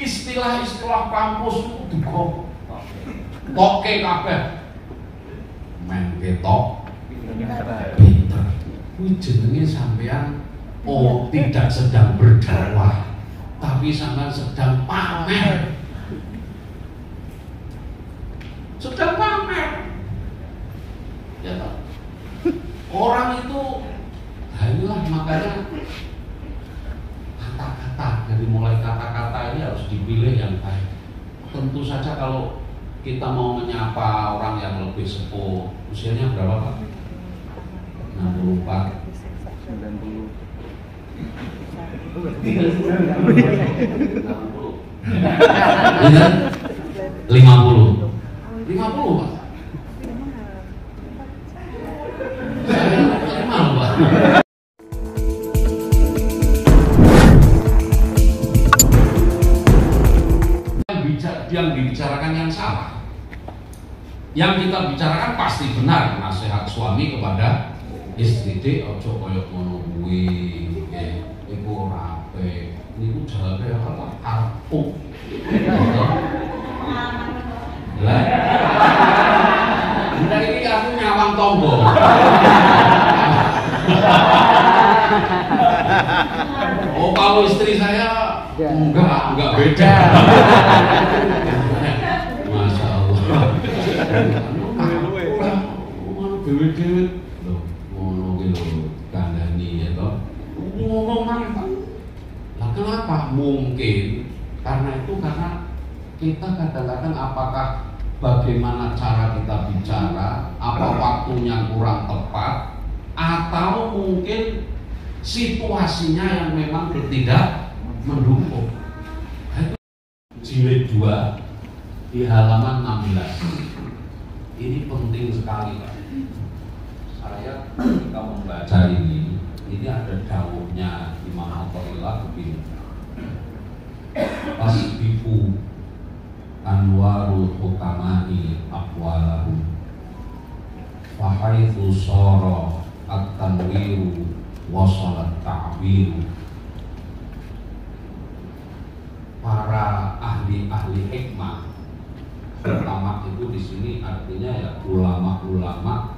istilah-istilah kampus itu digok toke kabeh men ketok pinter kuwi jenenge sampean tidak sedang berdakwah tapi sampean sedang pamer ya toh orang itu inilah makanya kata-kata dari mulai kata-kata ini harus dipilih yang baik. Tentu saja kalau kita mau menyapa orang yang lebih sepuh, usianya berapa Pak? 64 50 Pak. Saya malu Pak. Yang dibicarakan yang salah. Yang kita bicarakan pasti benar, nasihat suami kepada istri, "Dek, ojo koyo ngono kuwi, iku ora apik. Niku jare apa arep." Lah. Bunda ini aku nyawang tonggo. Oh, kalau istri saya enggak beda. Masya Allah. Dewe-dewe loh, ngono gitu kandani ya toh. Ngomong mantap. Lah kenapa? Mungkin karena kita kadang-kadang apakah bagaimana cara kita bicara, apa waktunya kurang tepat, atau mungkin situasinya yang memang tidak mendukung. Jilid 2 di halaman 16. Ini penting sekali Pak. Saya ketika membaca ini ada dawuhnya Imam Athaillah begini. Tasbihu anwarul hukama'i aqwalahu fahaitsu sara at-tanwiru wasalat ta'biru. Para ahli-ahli hikmah, ulama itu di sini artinya ya ulama-ulama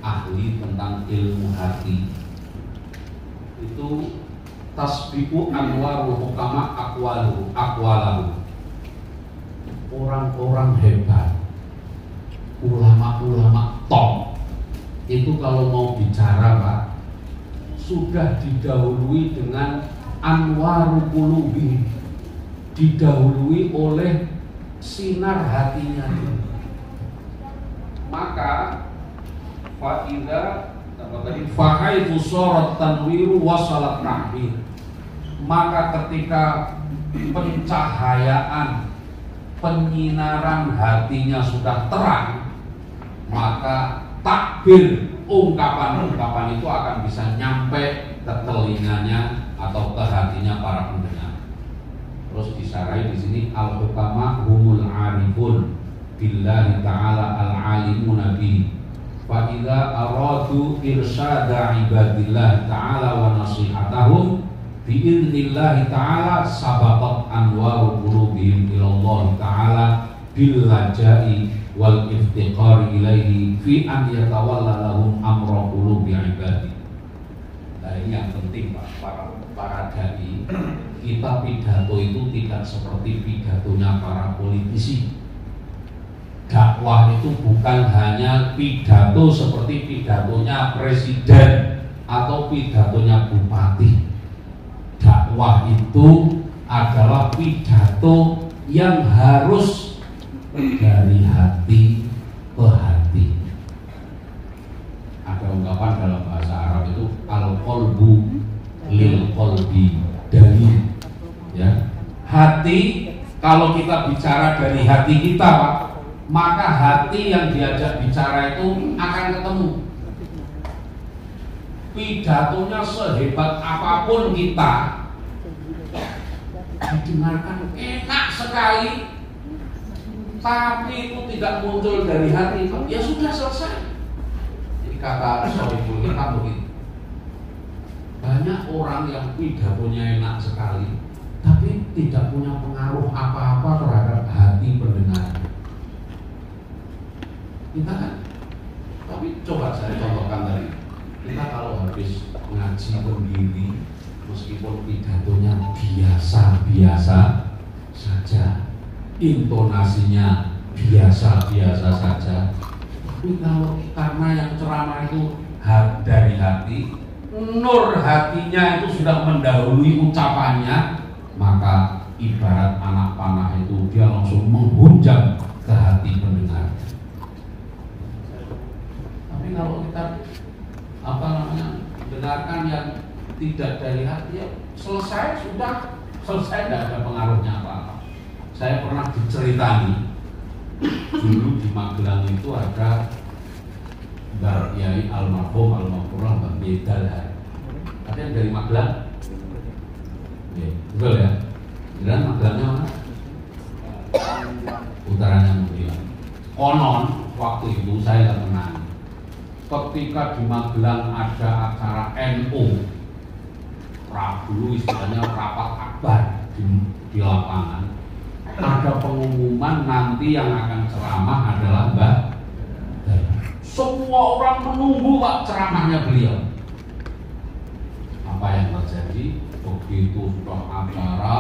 ahli tentang ilmu hati. Itu tasbiqu anwarul hukama aqwalahu. Orang-orang hebat, ulama-ulama top itu kalau mau bicara Pak, sudah didahului dengan anwarul qulubi, didahului oleh sinar hatinya. Maka fahaitsu sharat tanwiru wasalat tahbir. Maka ketika pencahayaan, penyinaran hatinya sudah terang, maka takbir, ungkapan-ungkapan itu akan bisa nyampe ke telinganya atau ke hatinya para pendengar. Terus disarai di sini al-hukama humul arifun billahi ta'ala al-alimuna bihi. Fa idza aradu irsyada ibadillah ta'ala wa nasihatahum bi idznillah ta'ala sabaqat anwaru qulubihim ila Allah ta'ala bil lajai wal iftiqari ilaihi fi an yatawalla lahum amra qulubi ibadi. Nah, ini yang penting Pak, para dai. Kita pidato itu tidak seperti pidatonya para politisi. Dakwah itu bukan hanya pidato seperti pidatonya presiden atau pidatonya bupati. Dakwah itu adalah pidato yang harus dari hati ke hati. Ada ungkapan dalam bahasa Arab itu al-qalbu lil qalbi dari, ya, hati. Kalau kita bicara dari hati kita Pak, maka hati yang diajak bicara itu akan ketemu. Pidatonya sehebat apapun kita, didengarkan enak sekali, tapi itu tidak muncul dari hati, ya sudah selesai. Jadi kata Sohibul Hikam begitu. Banyak orang yang pidatonya enak sekali, tapi tidak punya pengaruh apa-apa terhadap hati pendengar. Kita kan, tapi coba saya contohkan tadi, kita kalau habis ngaji pendiri, meskipun pidatonya biasa-biasa saja, intonasinya biasa-biasa saja, tapi kalau karena yang ceramah itu dari hati, nur hatinya itu sudah mendahului ucapannya, maka ibarat anak panah itu dia langsung menghunjam ke hati pendengar. Tapi kalau kita dengarkan yang tidak dari hati, ya selesai, tidak ada pengaruhnya apa-apa. Saya pernah diceritani dulu di Magelang itu ada Mbak Yai almarhum Mbak Bedal. Ada yang dari Magelang? Ya, betul ya. Dan Magelangnya mana? Utaranya Magelang. Konon waktu itu saya tenang. Ketika di Magelang ada acara NU, dulu istilahnya rapat akbar di lapangan, ada pengumuman nanti yang akan ceramah adalah Mbak. Semua orang menunggu Pak ceramahnya beliau. Apa yang terjadi? Begitu sudah acara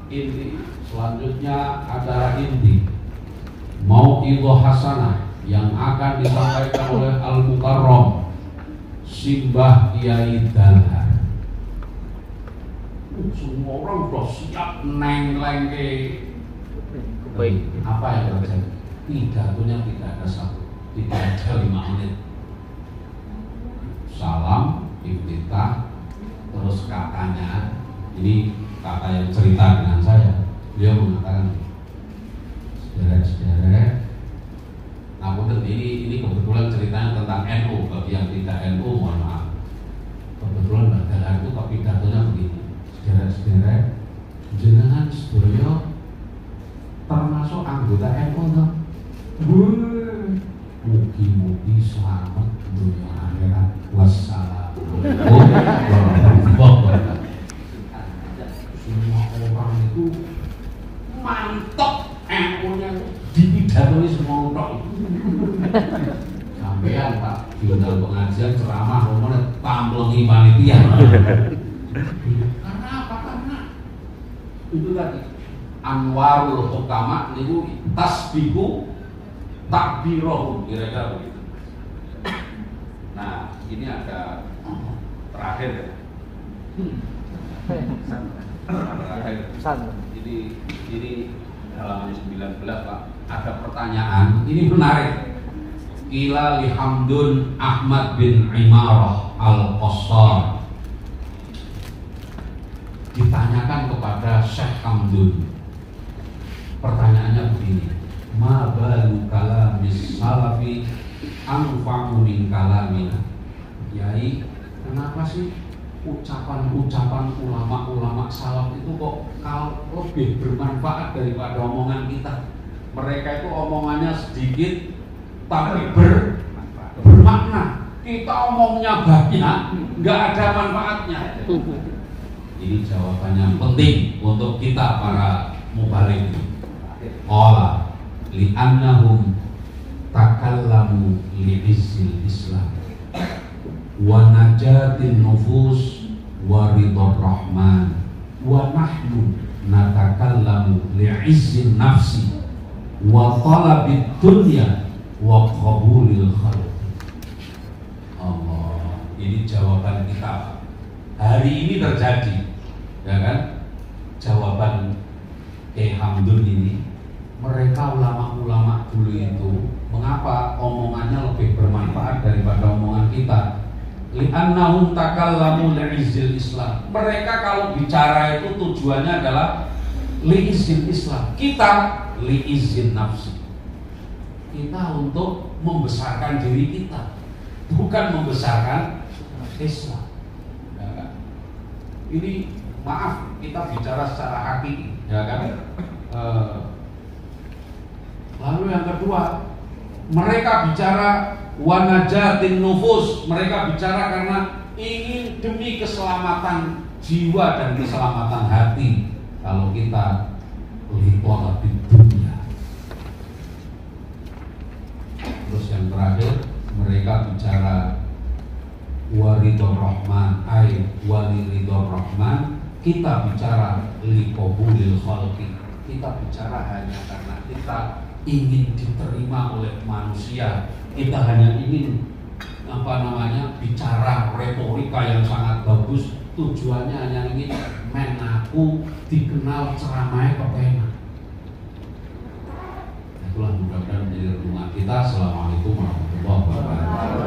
inti, selanjutnya acara inti Mau'idhah Hasanah yang akan disampaikan oleh Al-Mukarram Simbah Kiai Dalhar. Semua orang sudah siap neng-leng ke. Apa yang terjadi? Pidatonya tidak ada satu, tidak ada 5 menit. Salam, iftitah, terus katanya, ini kata yang cerita dengan saya, dia mengatakan, sederek-sederek. Namun ini kebetulan ceritanya tentang NU, bagi yang tidak NU mohon maaf. Kebetulan Mbak Dalhar itu pidatonya begini, sederek-sederek, jenengan sedaya termasuk anggota NU toh. Mugi-mugi selamat dunia akhirat. Wassalamualaikum warahmatullahi wabarakatuh. Semua orang itu mantap NU-nya di pidatoni semua orang. Sampean Pak diundang pengajian ceramah ngomongnya tamplengi panitia. Karena apa? Karena itu tadi Anwarul Hukama niku tasbihu takbirohum, kira-kira begitu. Nah, ini ada terakhir ya. Terakhir. Ini halaman 19 Pak. Ada pertanyaan, ini menarik. Qila li Hamdun Ahmad bin Imarah Al-Qassar. Ditanyakan kepada Syekh Hamdun. Pertanyaannya begini, ma balu kalamis salafi anfa'u min kalamina. Yai, kenapa sih ucapan-ucapan ulama-ulama salaf itu kok lebih bermanfaat daripada omongan kita? Mereka itu omongannya sedikit tapi bermakna. Kita omongnya banyak, nggak ada manfaatnya. Ini jawabannya penting untuk kita para mubaligh. Qala li'annahum takallamu li'izzil Islam wa najatin nufus wa ridhar rahman wa nahnu natakallamu li'izzin nafsi wa talabid dunya wa qabulil khalq. Allah, ini jawaban kita. Hari ini terjadi, ya kan? Jawaban Hamdun ini. Mereka ulama-ulama dulu itu, mengapa omongannya lebih bermanfaat daripada omongan kita? Li'annahum takallamu li'izzil Islam. Mereka kalau bicara itu tujuannya adalah li'izzil Islam. Kita li'izzin nafsi. Kita untuk membesarkan diri kita, bukan membesarkan Islam. Ya kan? Ini maaf, kita bicara secara hakiki, ya kan? Lalu yang kedua, mereka bicara wanajatin nufus. Mereka bicara karena ingin demi keselamatan jiwa dan keselamatan hati kalau kita lihat di dunia. Terus yang terakhir, mereka bicara waridor rahman, waliridor rahman. Kita bicara liqabulil khalqi. Kita bicara hanya karena kita ingin diterima oleh manusia. Kita hanya ingin bicara retorika yang sangat bagus. Tujuannya hanya ingin mengaku dikenal ceramahnya kepenak. Itulah mudah-mudahan menjadi renungan kita. Assalamualaikum warahmatullahi wabarakatuh.